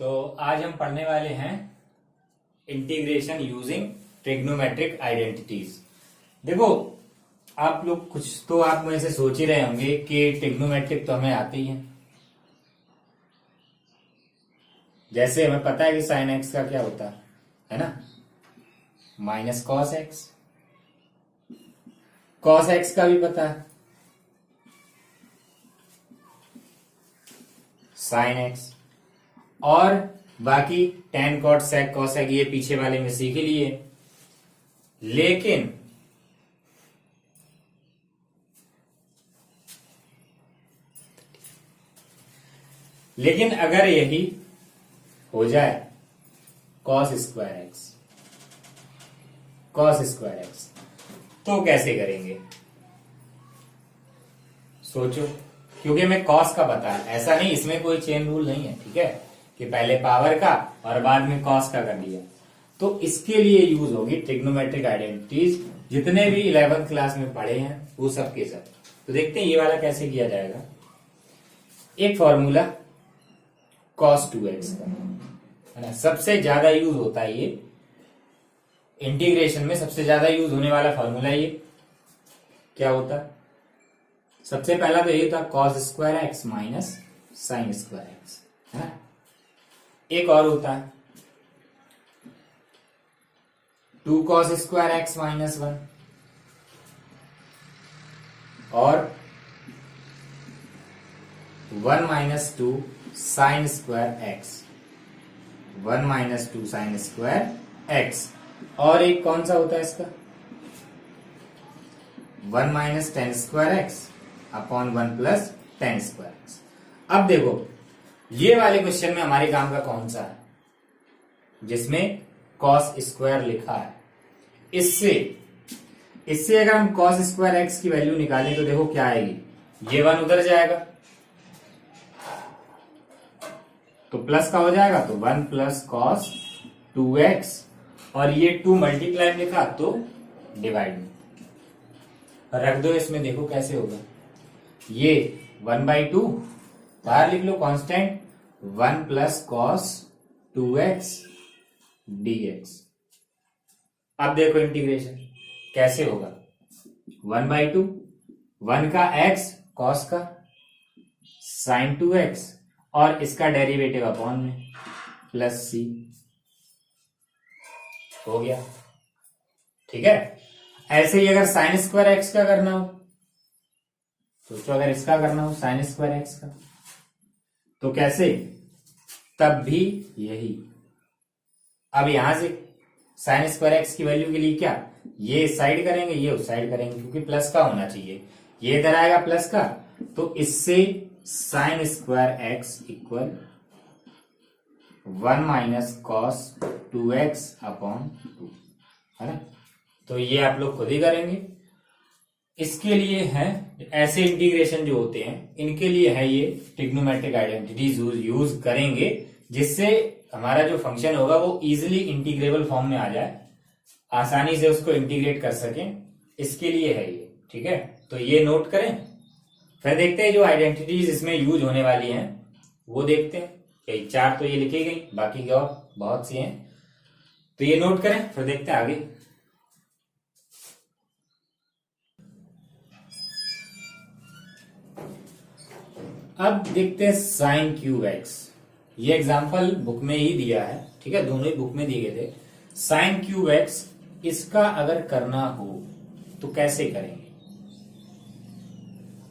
तो आज हम पढ़ने वाले हैं इंटीग्रेशन यूजिंग ट्रिग्नोमेट्रिक आइडेंटिटीज। देखो, आप लोग कुछ तो आप में से सोच ही रहे होंगे कि ट्रिग्नोमेट्रिक तो हमें आती है। जैसे हमें पता है कि साइन एक्स का क्या होता है ना, minus cos x. Cos x का भी पता है, साइन एक्स। और बाकी टेन कॉट सेक कॉसेक ये पीछे वाले में सीख ही लिए। लेकिन अगर यही हो जाए cos square x, cos square x, तो कैसे करेंगे? सोचो, क्योंकि हमें कॉस का पता है। ऐसा नहीं, इसमें कोई चेन रूल नहीं है, ठीक है, कि पहले पावर का और बाद में कॉस का कर दिया। तो इसके लिए यूज होगी ट्रिग्नोमेट्रिक आइडेंटिटीज, जितने भी 11th क्लास में पढ़े हैं वो सब के सब। तो देखते हैं ये वाला कैसे किया जाएगा। एक फॉर्मूला cos 2x का है ना, सबसे ज्यादा यूज होता है ये इंटीग्रेशन में। सबसे ज्यादा यूज होने वाला फॉर्मूला ये क्या होता है? सबसे पहला तो ये था cos square x minus sign square x, है ना। एक और होता है 2 cos स्क्वायर एक्स माइनस 1, और 1 minus 2 sign square x, 1 minus 2 sign square x. और एक कौन सा होता है इसका? 1 minus 10 square x upon 1 plus 10 square x. अब देखो, ये वाले क्वेश्चन में हमारे काम का कौन सा है जिसमें कॉस स्क्वायर लिखा है? इससे अगर हम कॉस स्क्वायर एक्स की वैल्यू निकालें तो देखो क्या आएगी। ये 1 उधर जाएगा तो प्लस का हो जाएगा, तो 1 प्लस कॉस 2x, और ये 2 मल्टीप्लाई में लिखा तो डिवाइड में रख दो। इसमें देखो कैसे होगा। ये 1/2 बाहर लिख लो constant, 1 plus cos 2x dx। अब देखो इंटीग्रेशन कैसे होगा। 1/2, 1 का x, कॉस का साइन 2x, और इसका डेरिवेटिव अपॉन में प्लस c। हो गया, ठीक है। ऐसे ही अगर साइन स्क्वायर एक्स का करना हो, सोचो अगर इसका करना हो साइन स्क्वायर एक्स का, तो कैसे? तब भी यही। अब यहां से साइन स्क्वायर एक्स की वैल्यू के लिए क्या, ये इस साइड करेंगे, ये उस साइड करेंगे, क्योंकि प्लस का होना चाहिए। ये इधर आएगा प्लस का, तो इससे sign square x equal 1 minus cos 2x upon 2, है ना। तो ये आप लोग खुद ही करेंगे। इसके लिए है, ऐसे इंटीग्रेशन जो होते हैं इनके लिए है ये ट्रिग्नोमेट्रिक आइडेंटिटीज यूज करेंगे, जिससे हमारा जो फंक्शन होगा वो इजीली इंटीग्रेबल फॉर्म में आ जाए, आसानी से उसको इंटीग्रेट कर सकें। इसके लिए है ये, ठीक है। तो ये नोट करें, फिर देखते हैं जो आइडेंटिटीज इसमें यूज होने वाली हैं वो देखते हैं। कई 4 तो ये लिखी गई, बाकी के और बहुत सी हैं, तो ये नोट करें, फिर देखते हैं आगे। अब देखते हैं साइन क्यूब एक्स। ये एग्जांपल बुक में ही दिया है, ठीक है, दोनों ही बुक में दिए गए थे। साइन क्यूब एक्स, इसका अगर करना हो तो कैसे करेंगे?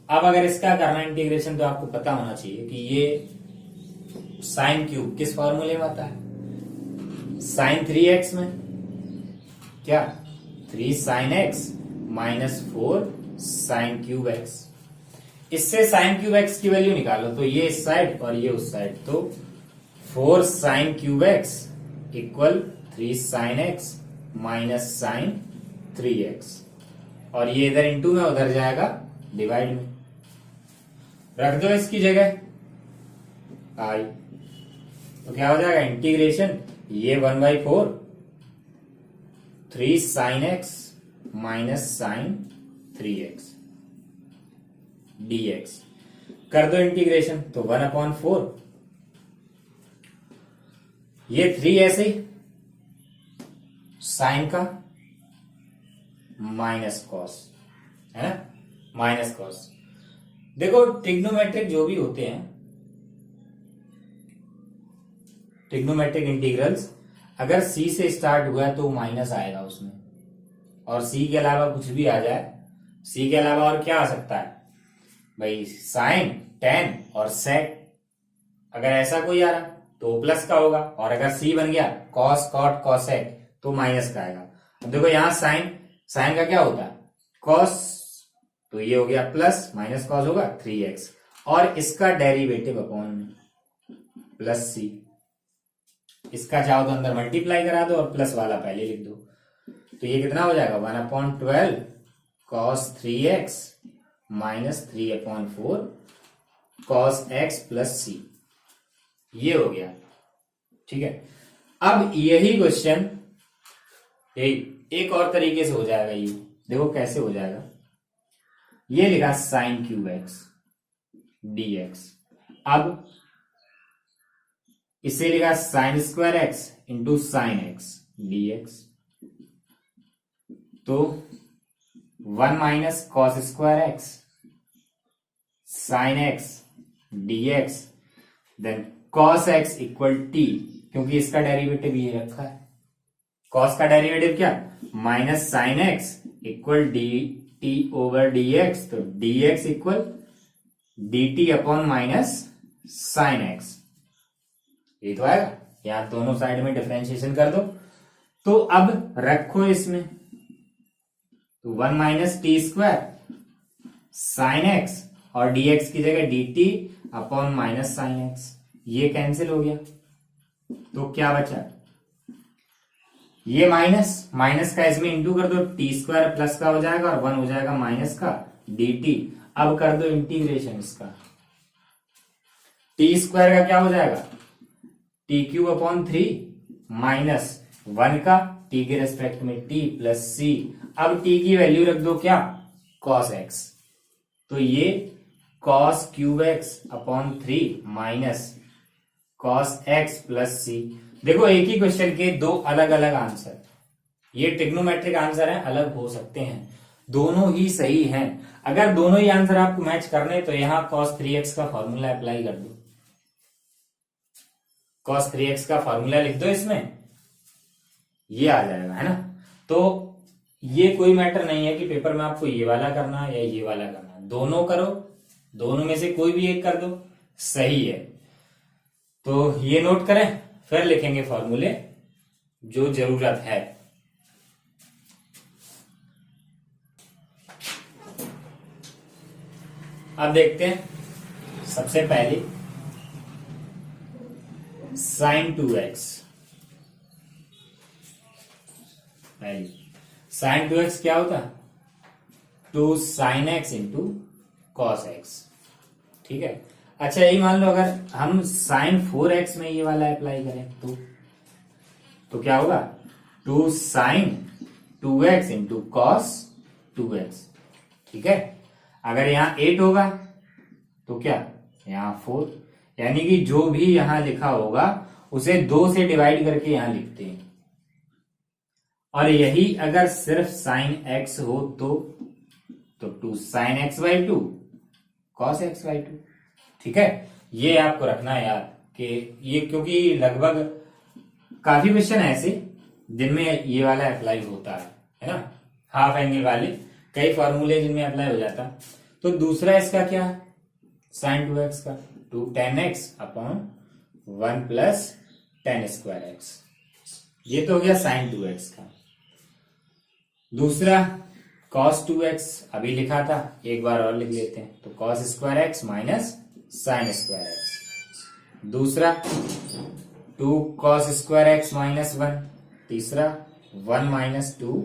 अब अगर इसका करना इंटीग्रेशन, तो आपको पता होना चाहिए कि ये साइन क्यूब किस फॉर्मूले में आता है? साइन 3x में क्या 3 sine X minus 4 sine cube x. इससे साइन क्यूब एक्स की वैल्यू निकालो, तो ये इस साइड और ये उस साइड, तो 4 sine cube X equal 3 sine X minus sine 3x, और ये इधर इंटू में उधर जाएगा डिवाइड में। रख दो इसकी जगह आई, तो क्या हो जाएगा इंटीग्रेशन, ये 1/4 3 sine X minus sine 3x dx। कर दो इंटीग्रेशन, तो 1/4 ये 3 ऐसे ही साइन का माइनस कॉस, है ना, माइनस कॉस। देखो ट्रिग्नोमेट्रिक जो भी होते हैं, ट्रिग्नोमेट्रिक इंटीग्रल्स, अगर सी से स्टार्ट हुआ है तो माइनस आएगा उसमें, और सी के अलावा कुछ भी आ जाए, सी के अलावा और क्या आ सकता है भाई, साइन, टेन और सेक। अगर ऐसा कोई आ रहा तो प्लस का होगा, और अगर सी बन गया कॉस, कॉट, कॉसेक तो माइनस का आएगा। अब देखो यहां साइन, साइन का क्या होता है कॉस, तो ये हो गया प्लस, माइनस कॉस होगा 3x, और इसका डेरिवेटिव अपॉन प्लस सी। इसका चाहो तो अंदर मल्टीप्लाई करा दो और प्लस वाला पहले लिख दो, तो ये कितना हो जाएगा 1/12 cos 3x minus 3/4 cos x plus C, ये हो गया। ठीक है, अब यही क्वेश्चन एक और तरीके से हो जाएगा। ये देखो कैसे हो जाएगा, ये लिखा साइन क्यूब एक्स dx, अब इसे लिखा sine square X into sine X dx, तो 1 minus cos square X sine X dx, then cos X equal T, क्योंकि इसका डेरिवेटिव ये रखा है, कॉस का डेरिवेटिव क्या minus sine x equal d t over d x, तो d x equal d t upon minus sine x, ये तो आएगा। यहां दोनों साइड में डिफरेंशिएशन कर दो, तो अब रखो इसमें, तो 1 minus T square sine x और dx की जगह dt upon minus sine x, ये कैंसिल हो गया, तो क्या बचा, ये माइनस, माइनस का इसमें इंटू कर दो, टी स्क्वायर प्लस का हो जाएगा और 1 हो जाएगा माइनस का dt। अब कर दो इंटीग्रेशन इसका, टी स्क्वायर का क्या हो जाएगा टी क्यूब अपॉन 3 माइनस 1 का टी के रेस्पेक्ट में टी प्लस सी, अब टी की वैल्यू रख दो क्या कॉस एक्स, तो ये cos cube x upon 3 minus cos x plus C. देखो एक ही क्वेश्चन के दो अलग अलग आंसर, ये ट्रिग्नोमेट्रिक आंसर है, अलग हो सकते हैं, दोनों ही सही हैं। अगर दोनों ही आंसर आपको मैच करने तो यहां cos 3x का फॉर्मूला अप्लाई कर दो, cos 3x का फॉर्मूला लिख दो इसमें, ये आ जाएगा, है ना। तो ये कोई मैटर नहीं है कि पेपर में आपको ये वाला करना है या ये वाला करना है, दोनों करो, दोनों में से कोई भी एक कर दो, सही है। तो ये नोट करें, फिर लिखेंगे फॉर्मूले जो जरूरत है। अब देखते हैं, सबसे पहले साइन 2x, साइन 2x क्या होता है 2 sine x into cos X, ठीक है। अच्छा यही मान लो अगर हम साइन 4x में ये वाला अप्लाई करें तो क्या होगा 2 sign 2x into cos 2x, ठीक है। अगर यहां 8 होगा तो क्या यहां 4, यानी कि जो भी यहां लिखा होगा उसे 2 से डिवाइड करके यहां लिखते हैं। और यही अगर सिर्फ साइन x हो तो 2 sine x by 2 cos x by 2, ठीक है। ये आपको रखना है याद कि ये, क्योंकि लगभग काफी क्वेश्चन है ऐसे जिनमें ये वाला अप्लाई होता है ना, हाफ एंगल वाले कई फॉर्मूले जिनमें अप्लाई हो जाता। तो दूसरा इसका क्या है साइन 2x का 2 tan x upon 1 plus tan square x, ये तो हो गया साइन 2x का। दूसरा cos 2x अभी लिखा था, एक बार और लिख लेते हैं, तो cos square x minus sign square x. दूसरा 2 cos स्क्वायर एक्स माइनस 1, तीसरा 1 माइनस 2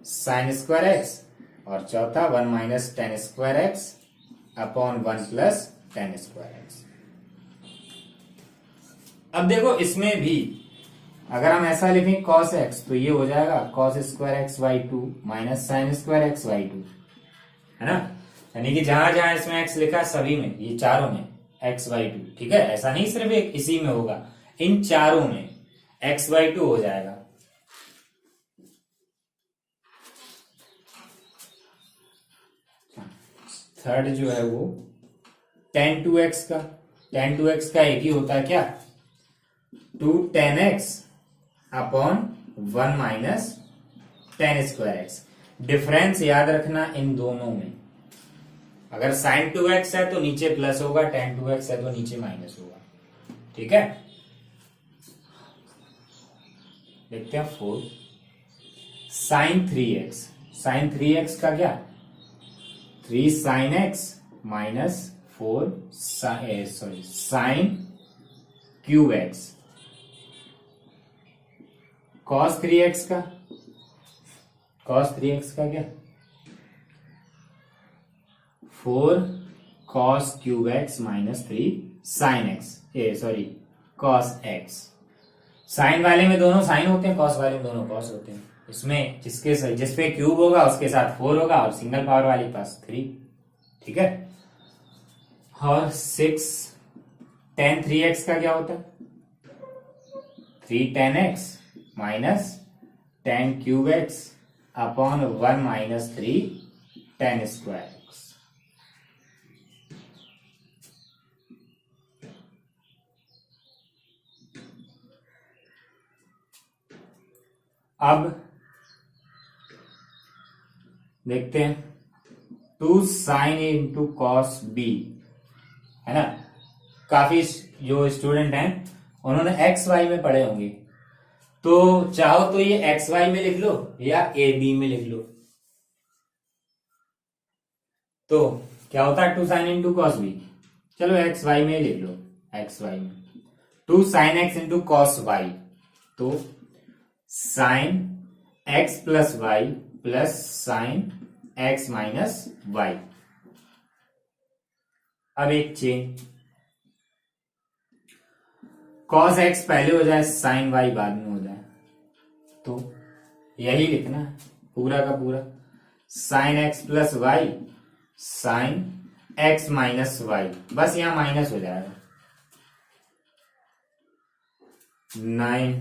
साइन स्क्वायर एक्स, और चौथा 1 minus tan square x upon 1 plus tan square x. अब देखो इसमें भी अगर हम ऐसा लिखें cos x तो ये हो जाएगा cos square x by 2 minus sign square x by 2, है ना। यानी कि जहां जहां इसमें x लिखा है सभी में, ये चारों में x बाई 2, ठीक है। ऐसा नहीं सिर्फ एक इसी में होगा, इन चारों में x/2 हो जाएगा। थर्ड जो है वो tan2x का, tan2x का एक ही होता है क्या, 2tan x upon 1 minus tan²x। Difference याद रखना इन दोनों में, अगर sin2x है तो नीचे प्लस होगा, tan2x है तो नीचे माइनस होगा। ठीक है, देखते हैं 4 sin3x, sin3x का क्या, 3 sin x minus 4 sin cube X. cos 3x का, cos 3x का क्या, 4 cos cube X minus 3 sin x, cos x। Sine वाले में दोनों साइन होते हैं, कॉस वाले में दोनों कॉस होते हैं। इसमें जिसपे क्यूब होगा उसके साथ 4 होगा और सिंगल पावर वाले के पास 3। ठीक है, और 6 tan3x का क्या होता है, 3 tan x minus tan cube x upon 1 minus 3 tan²x। अब देखते हैं 2 sin A into cos B, है ना। काफी जो स्टूडेंट हैं उन्होंने एक्स वाई में पढ़े होंगे, तो चाहो तो ये एक्स वाई में लिख लो या ए बी में लिख लो। तो क्या होता है 2 sin इंटू कॉस बी, चलो एक्स वाई में लिख लो, एक्स वाई में 2 sin x into cos Y, तो sin x plus Y plus sin x minus Y. अब एक चेन, cos x पहले हो जाए sin y बाद में हो जाए, तो यही लिखना है पूरा का पूरा, sin x plus Y sin x minus Y, बस यहां माइनस हो जाएगा। 9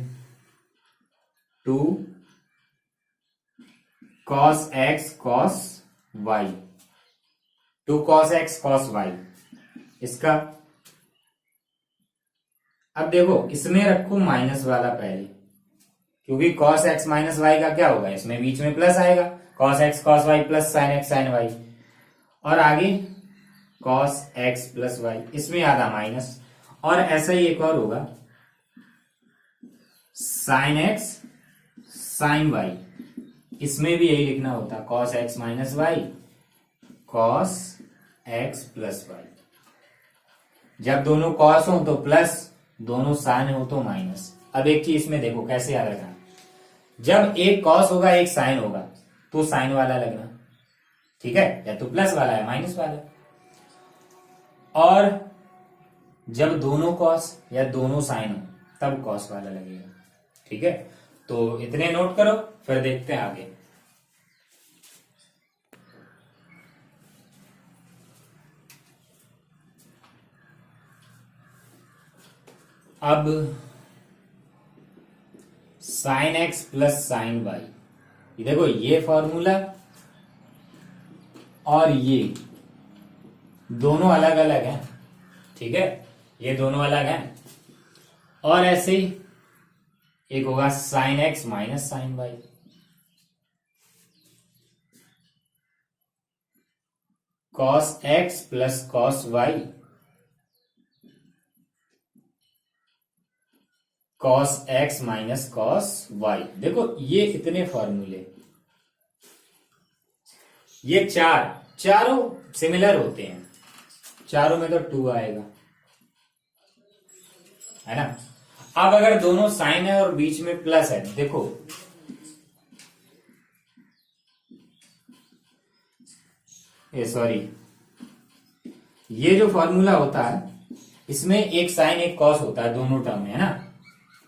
2 cos x cos y, 2 cos x cos y। इसका अब देखो इसमें रखो माइनस वाला पहले, क्योंकि cos x माइनस वाई का क्या होगा, इसमें बीच में प्लस आएगा, cos x cos y plus sin x sin y, और आगे cos x प्लस y, इसमें आधा माइनस, और ऐसा ही एक और होगा sin x sin y, इसमें भी यही लिखना होता cos x minus Y cos x plus Y. जब दोनों cos हो तो प्लस, दोनों sin हो तो माइनस। अब एक चीज इसमें देखो कैसे याद रखना, जब एक cos होगा एक sin होगा तो sin वाला लगना, ठीक है, या तो प्लस वाला है माइनस वाला, और जब दोनों cos या दोनों sin हो तब cos वाला लगेगा। ठीक है, तो इतने नोट करो, फिर देखते हैं आगे। अब sin x plus sin y, देखो ये फॉर्मूला और ये दोनों अलग अलग हैं, ठीक है, ये दोनों अलग हैं, और ऐसे ही एक होगा sin x minus sin y, cos x plus cos y cos x minus cos y। देखो ये इतने फॉर्मूले, ये चारों सिमिलर होते हैं, चारों में तो 2 आएगा, है ना। अब अगर दोनों साइन है और बीच में प्लस है, देखो ये जो फॉर्मूला होता है इसमें एक साइन एक कॉस होता है दोनों टर्म में, है ना।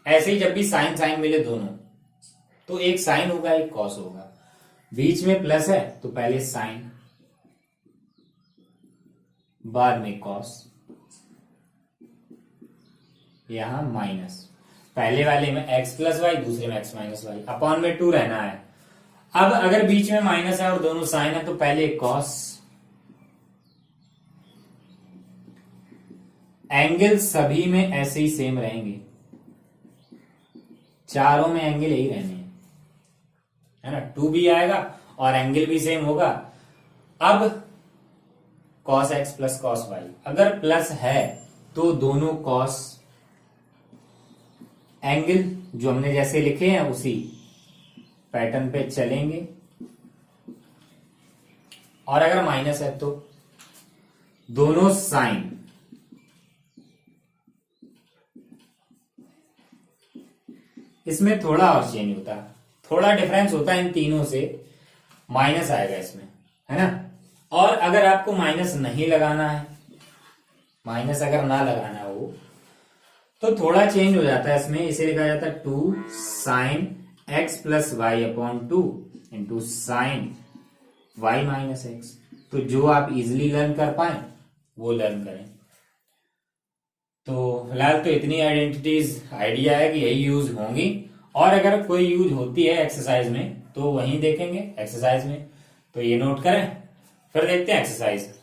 ऐसे ही जब भी साइन साइन मिले दोनों, तो एक साइन होगा एक कॉस होगा, बीच में प्लस है तो पहले साइन बाद में कॉस, यहां माइनस, पहले वाले में x प्लस वाई, दूसरे में x माइनस वाई, अपॉन में 2 रहना है। अब अगर बीच में माइनस है और दोनों साइन है तो पहले कॉस, एंगल सभी में ऐसे ही सेम रहेंगे, चारों में एंगल यही रहने हैं, है ना, 2 भी आएगा और एंगल भी सेम होगा। अब cos x plus cos Y, अगर प्लस है तो दोनों कॉस एंगल जो हमने जैसे लिखे हैं उसी पैटर्न पे चलेंगे, और अगर माइनस है तो दोनों साइन इसमें थोड़ा और चेंज होता है, थोड़ा डिफरेंस होता है इन तीनों से, माइनस आएगा इसमें, है ना। और अगर आपको माइनस नहीं लगाना है, माइनस अगर ना लगाना हो तो थोड़ा चेंज हो जाता है इसमें, इसे लिखा जाता है 2 sine X plus Y upon 2 into sine Y minus X. तो जो आप इजिली लर्न कर पाए वो लर्न करें। तो फिलहाल तो इतनी आइडेंटिटीज आइडिया है कि यही यूज होंगी, और अगर कोई यूज होती है एक्सरसाइज में तो वहीं देखेंगे एक्सरसाइज में, तो ये नोट करें। फिर देखते हैं एक्सरसाइज।